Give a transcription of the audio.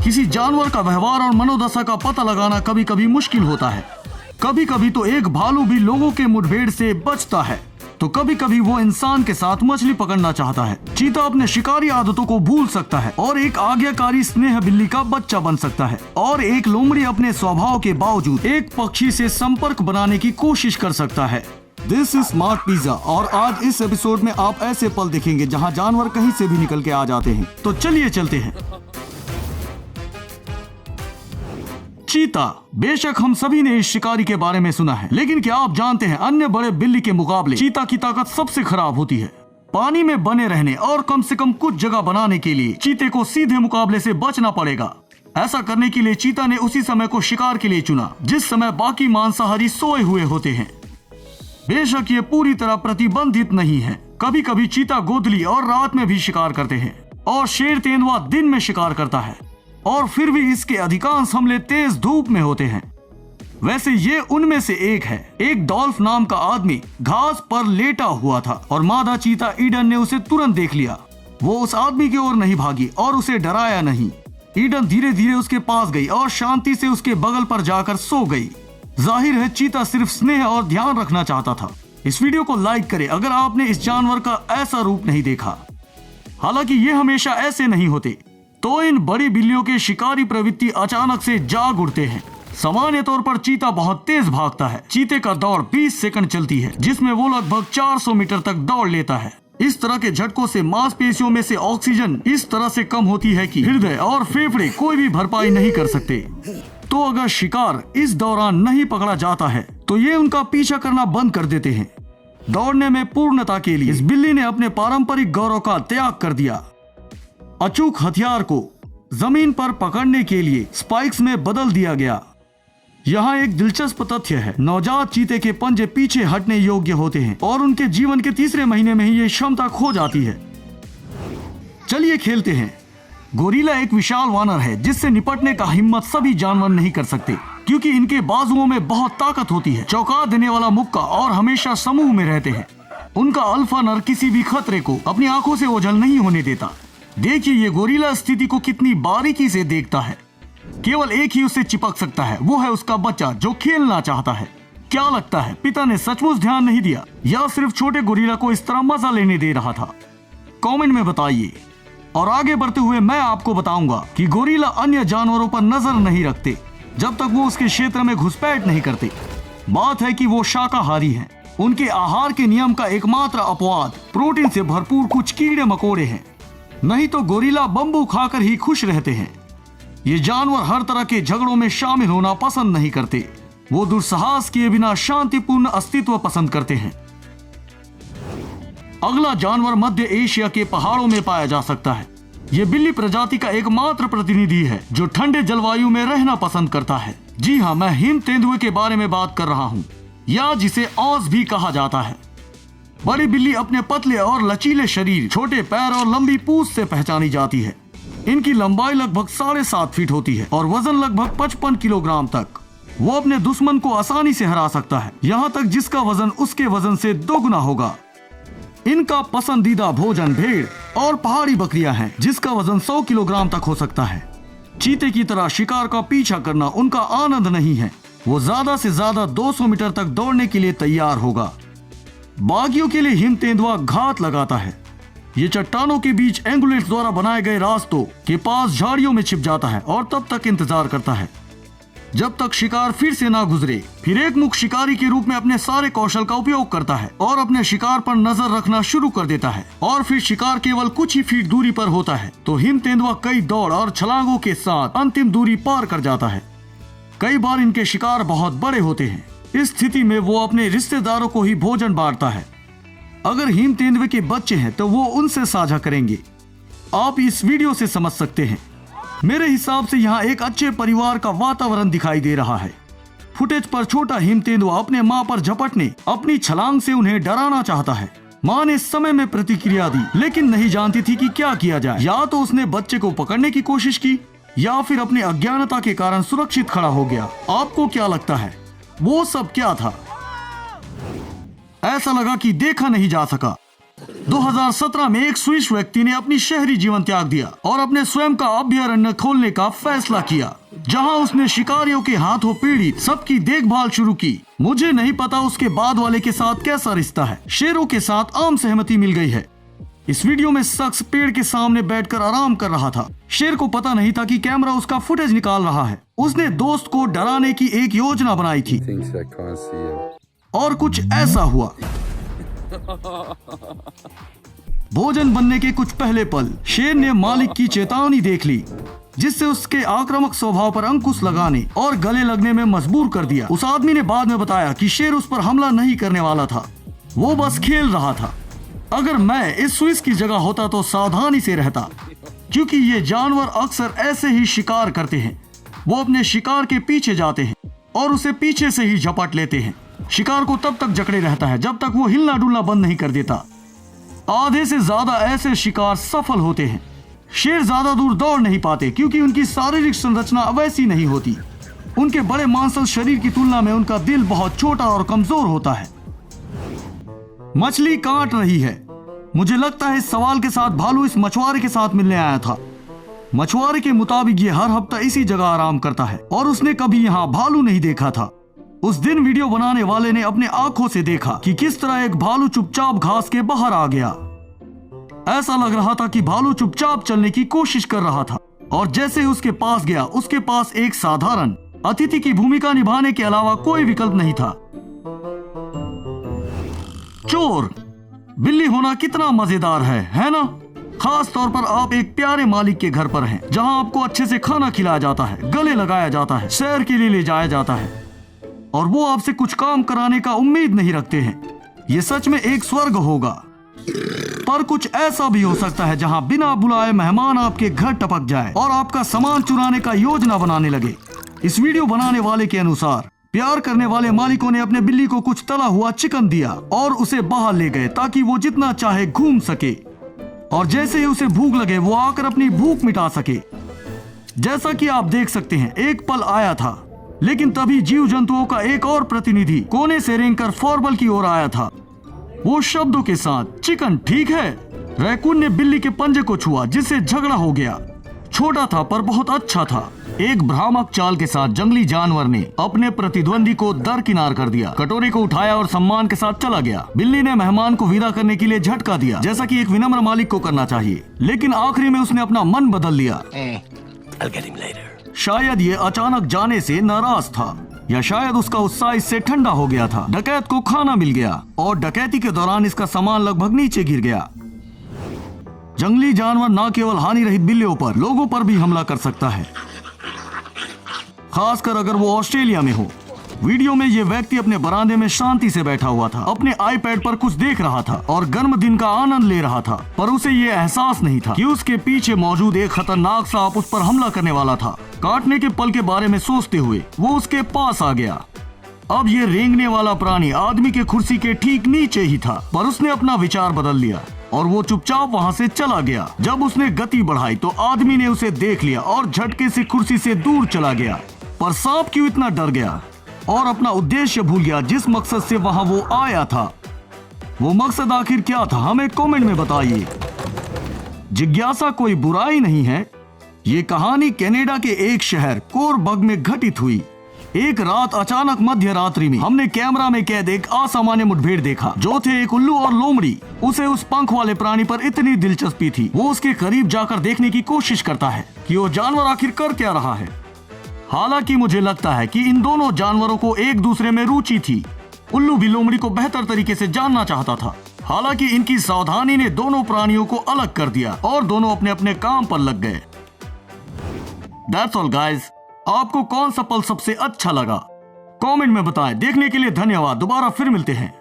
किसी जानवर का व्यवहार और मनोदशा का पता लगाना कभी कभी मुश्किल होता है। कभी कभी तो एक भालू भी लोगों के मुठभेड़ से बचता है, तो कभी कभी वो इंसान के साथ मछली पकड़ना चाहता है। चीता अपने शिकारी आदतों को भूल सकता है और एक आज्ञाकारी स्नेह बिल्ली का बच्चा बन सकता है, और एक लोमड़ी अपने स्वभाव के बावजूद एक पक्षी से संपर्क बनाने की कोशिश कर सकता है। दिस इज स्मार्ट पिज्जा, और आज इस एपिसोड में आप ऐसे पल देखेंगे जहां जानवर कहीं से भी निकल के आ जाते हैं। तो चलिए चलते हैं। चीता। बेशक हम सभी ने इस शिकारी के बारे में सुना है, लेकिन क्या आप जानते हैं अन्य बड़े बिल्ली के मुकाबले चीता की ताकत सबसे खराब होती है। पानी में बने रहने और कम से कम कुछ जगह बनाने के लिए चीते को सीधे मुकाबले से बचना पड़ेगा। ऐसा करने के लिए चीता ने उसी समय को शिकार के लिए चुना जिस समय बाकी मांसाहारी सोए हुए होते हैं। बेशक ये पूरी तरह प्रतिबंधित नहीं है। कभी कभी चीता गोदली और रात में भी शिकार करते हैं, और शेर तेंदुआ दिन में शिकार करता है, और फिर भी इसके अधिकांश हमले तेज धूप में होते हैं। वैसे ये उनमें से एक है। एक डॉल्फ नाम का आदमी घास पर लेटा हुआ था और मादा चीता ईडन ने उसे तुरंत देख लिया। वो उस आदमी की ओर नहीं भागी और उसे डराया नहीं। ईडन धीरे धीरे उसके पास गई और शांति से उसके बगल पर जाकर सो गई। जाहिर है चीता सिर्फ स्नेह और ध्यान रखना चाहता था। इस वीडियो को लाइक करें अगर आपने इस जानवर का ऐसा रूप नहीं देखा। हालांकि ये हमेशा ऐसे नहीं होते, तो इन बड़ी बिल्लियों के शिकारी प्रवृत्ति अचानक से जाग उठते हैं। सामान्य तौर पर चीता बहुत तेज भागता है। चीते का दौड़ 20 सेकंड चलती है, जिसमें वो लगभग 400 मीटर तक दौड़ लेता है। इस तरह के झटकों से मांसपेशियों में से ऑक्सीजन इस तरह से कम होती है कि हृदय और फेफड़े कोई भी भरपाई नहीं कर सकते। तो अगर शिकार इस दौरान नहीं पकड़ा जाता है तो ये उनका पीछा करना बंद कर देते हैं। दौड़ने में पूर्णता के लिए इस बिल्ली ने अपने पारंपरिक गौरव का त्याग कर दिया। अचूक हथियार को जमीन पर पकड़ने के लिए स्पाइक्स में बदल दिया गया। यहाँ एक दिलचस्प तथ्य है, नवजात चीते के पंजे पीछे हटने योग्य होते हैं और उनके जीवन के तीसरे महीने में ही ये क्षमता खो जाती है। चलिए खेलते हैं। गोरिल्ला एक विशाल वानर है जिससे निपटने का हिम्मत सभी जानवर नहीं कर सकते, क्योंकि इनके बाजुओं में बहुत ताकत होती है, चौंका देने वाला मुक्का, और हमेशा समूह में रहते हैं। उनका अल्फा नर किसी भी खतरे को अपनी आंखों से ओझल नहीं होने देता। देखिए ये गोरिल्ला स्थिति को कितनी बारीकी से देखता है। केवल एक ही उससे चिपक सकता है, वो है उसका बच्चा जो खेलना चाहता है। क्या लगता है पिता ने सचमुच ध्यान नहीं दिया या सिर्फ छोटे गोरिल्ला को इस तरह मजा लेने दे रहा था? कमेंट में बताइए। और आगे बढ़ते हुए मैं आपको बताऊंगा कि गोरिल्ला अन्य जानवरों पर नजर नहीं रखते जब तक वो उसके क्षेत्र में घुसपैठ नहीं करते। बात है कि वो शाकाहारी हैं। उनके आहार के नियम का एकमात्र अपवाद प्रोटीन से भरपूर कुछ कीड़े मकोड़े हैं, नहीं तो गोरिल्ला बम्बू खाकर ही खुश रहते हैं। ये जानवर हर तरह के झगड़ों में शामिल होना पसंद नहीं करते। वो दुस्साहस किए बिना शांतिपूर्ण अस्तित्व पसंद करते हैं। अगला जानवर मध्य एशिया के पहाड़ों में पाया जा सकता है। ये बिल्ली प्रजाति का एकमात्र प्रतिनिधि है जो ठंडे जलवायु में रहना पसंद करता है। जी हाँ, मैं हिम तेंदुए के बारे में बात कर रहा हूँ, या जिसे औस भी कहा जाता है। बड़ी बिल्ली अपने पतले और लचीले शरीर, छोटे पैर और लंबी पूंछ से पहचानी जाती है। इनकी लंबाई लगभग 7.5 फीट होती है और वजन लगभग 55 किलोग्राम तक। वो अपने दुश्मन को आसानी से हरा सकता है, यहाँ तक जिसका वजन उसके वजन से दोगुना होगा। इनका पसंदीदा भोजन भेड़ और पहाड़ी बकरियां हैं, जिसका वजन 100 किलोग्राम तक हो सकता है। चीते की तरह शिकार का पीछा करना उनका आनंद नहीं है। वो ज्यादा से ज्यादा 200 मीटर तक दौड़ने के लिए तैयार होगा। बागियों के लिए हिम तेंदुआ घात लगाता है। ये चट्टानों के बीच एंगुलेट्स द्वारा बनाए गए रास्तों के पास झाड़ियों में छिप जाता है और तब तक इंतजार करता है जब तक शिकार फिर से ना गुजरे। फिर एक मुख शिकारी के रूप में अपने सारे कौशल का उपयोग करता है और अपने शिकार पर नजर रखना शुरू कर देता है। और फिर शिकार केवल कुछ ही फीट दूरी पर होता है तो हिम तेंदुआ कई दौड़ और छलांगों के साथ अंतिम दूरी पार कर जाता है। कई बार इनके शिकार बहुत बड़े होते हैं। इस स्थिति में वो अपने रिश्तेदारों को ही भोजन बांटता है। अगर हिम तेंदुए के बच्चे हैं तो वो उनसे साझा करेंगे। आप इस वीडियो से समझ सकते हैं। मेरे हिसाब से यहाँ एक अच्छे परिवार का वातावरण दिखाई दे रहा है। फुटेज पर छोटा हिम तेंदुआ अपने माँ पर झपटने अपनी छलांग से उन्हें डराना चाहता है। माँ ने समय में प्रतिक्रिया दी, लेकिन नहीं जानती थी कि क्या किया जाए। या तो उसने बच्चे को पकड़ने की कोशिश की या फिर अपनी अज्ञानता के कारण सुरक्षित खड़ा हो गया। आपको क्या लगता है वो सब क्या था? ऐसा लगा कि देखा नहीं जा सका। 2017 में एक स्विस व्यक्ति ने अपनी शहरी जीवन त्याग दिया और अपने स्वयं का अभयारण्य खोलने का फैसला किया, जहां उसने शिकारियों के हाथों पीड़ित सबकी देखभाल शुरू की। मुझे नहीं पता उसके बाद वाले के साथ कैसा रिश्ता है। शेरों के साथ आम सहमति मिल गई है। इस वीडियो में शख्स पेड़ के सामने बैठकर आराम कर रहा था। शेर को पता नहीं था कि कैमरा उसका फुटेज निकाल रहा है। उसने दोस्त को डराने की एक योजना बनाई थी और कुछ ऐसा हुआ। भोजन बनने के कुछ पहले पल शेर ने मालिक की चेतावनी देख ली, जिससे उसके आक्रामक स्वभाव पर अंकुश लगाने और गले लगने में मजबूर कर दिया। उस आदमी ने बाद में बताया कि शेर उस पर हमला नहीं करने वाला था, वो बस खेल रहा था। अगर मैं इस स्विस की जगह होता तो सावधानी से रहता, क्योंकि ये जानवर अक्सर ऐसे ही शिकार करते हैं। वो अपने शिकार के पीछे जाते हैं और उसे पीछे से ही झपट लेते हैं। शिकार को तब तक जकड़े रहता है जब तक वो हिलना डुलना बंद नहीं कर देता। आधे से ज्यादा ऐसे शिकार सफल होते हैं। शेर ज्यादा दूर दौड़ नहीं पाते क्योंकि उनकी शारीरिक संरचना वैसी नहीं होती। उनके बड़े मांसल शरीर की तुलना में उनका दिल बहुत छोटा और कमजोर होता है। मछली काट रही है। मुझे लगता है इस सवाल के साथ भालू इस मछुआरे के साथ मिलने आया था। मछुआरे के मुताबिक ये हर हफ्ता इसी जगह आराम करता है और उसने कभी यहाँ भालू नहीं देखा था। उस दिन वीडियो बनाने वाले ने अपने आंखों से देखा कि किस तरह एक भालू चुपचाप घास के बाहर आ गया। ऐसा लग रहा था कि भालू चुपचाप चलने की कोशिश कर रहा था और जैसे ही उसके पास गया, उसके पास एक साधारण अतिथि की भूमिका निभाने के अलावा कोई विकल्प नहीं था। चोर। बिल्ली होना कितना मजेदार है ना? खास तौर पर आप एक प्यारे मालिक के घर पर हैं, जहां आपको अच्छे से खाना खिलाया जाता है, गले लगाया जाता है, सैर के लिए ले जाया जाता है और वो आपसे कुछ काम कराने का उम्मीद नहीं रखते हैं। ये सच में एक स्वर्ग होगा। पर कुछ ऐसा भी हो सकता है जहां बिना बुलाए मेहमान आपके घर टपक जाए और आपका सामान चुराने का योजना बनाने लगे। इस वीडियो बनाने वाले के अनुसार प्यार करने वाले मालिकों ने अपने बिल्ली को कुछ तला हुआ चिकन दिया और उसे बाहर ले गए ताकि वो जितना चाहे घूम सके और जैसे ही उसे भूख लगे वो आकर अपनी भूख मिटा सके। जैसा कि आप देख सकते हैं, एक पल आया था, लेकिन तभी जीव जंतुओं का एक और प्रतिनिधि कोने से रेंगकर फॉरबल की ओर आया था, वो शब्दों के साथ, चिकन ठीक है। रैकून ने बिल्ली के पंजे को छुआ, जिससे झगड़ा हो गया। छोटा था पर बहुत अच्छा था। एक भ्रामक चाल के साथ जंगली जानवर ने अपने प्रतिद्वंदी को दरकिनार कर दिया, कटोरे को उठाया और सम्मान के साथ चला गया। बिल्ली ने मेहमान को विदा करने के लिए झटका दिया, जैसा कि एक विनम्र मालिक को करना चाहिए, लेकिन आखिरी में उसने अपना मन बदल लिया। शायद ये अचानक जाने से नाराज था, या शायद उसका उत्साह इससे ठंडा हो गया था। डकैत को खाना मिल गया और डकैती के दौरान इसका सामान लगभग नीचे गिर गया। जंगली जानवर न केवल हानि रहित बिल्लियों पर, लोगों पर भी हमला कर सकता है, खासकर अगर वो ऑस्ट्रेलिया में हो। वीडियो में ये व्यक्ति अपने बरामदे में शांति से बैठा हुआ था, अपने आईपैड पर कुछ देख रहा था और गर्म दिन का आनंद ले रहा था, पर उसे ये एहसास नहीं था कि उसके पीछे मौजूद एक खतरनाक सांप उस पर हमला करने वाला था। काटने के पल के बारे में सोचते हुए वो उसके पास आ गया। अब ये रेंगने वाला प्राणी आदमी के कुर्सी के ठीक नीचे ही था, पर उसने अपना विचार बदल लिया और वो चुपचाप वहाँ से चला गया। जब उसने गति बढ़ाई तो आदमी ने उसे देख लिया और झटके से कुर्सी से दूर चला गया। पर सांप क्यों इतना डर गया और अपना उद्देश्य भूल गया जिस मकसद से वहां वो आया था? वो मकसद आखिर क्या था? हमें कमेंट में बताइए। जिज्ञासा कोई बुराई नहीं है। ये कहानी कनाडा के एक शहर कोरबग में घटित हुई। एक रात अचानक मध्य रात्रि में हमने कैमरा में कैद एक असामान्य मुठभेड़ देखा, जो थे एक उल्लू और लोमड़ी। उसे उस पंख वाले प्राणी पर इतनी दिलचस्पी थी, वो उसके करीब जाकर देखने की कोशिश करता है कि वो जानवर आखिर कर क्या रहा है। हालांकि मुझे लगता है कि इन दोनों जानवरों को एक दूसरे में रुचि थी। उल्लू भी लोमड़ी को बेहतर तरीके से जानना चाहता था। हालांकि इनकी सावधानी ने दोनों प्राणियों को अलग कर दिया और दोनों अपने अपने काम पर लग गए। That's all guys। आपको कौन सा पल सबसे अच्छा लगा? कमेंट में बताएं। देखने के लिए धन्यवाद। दोबारा फिर मिलते हैं।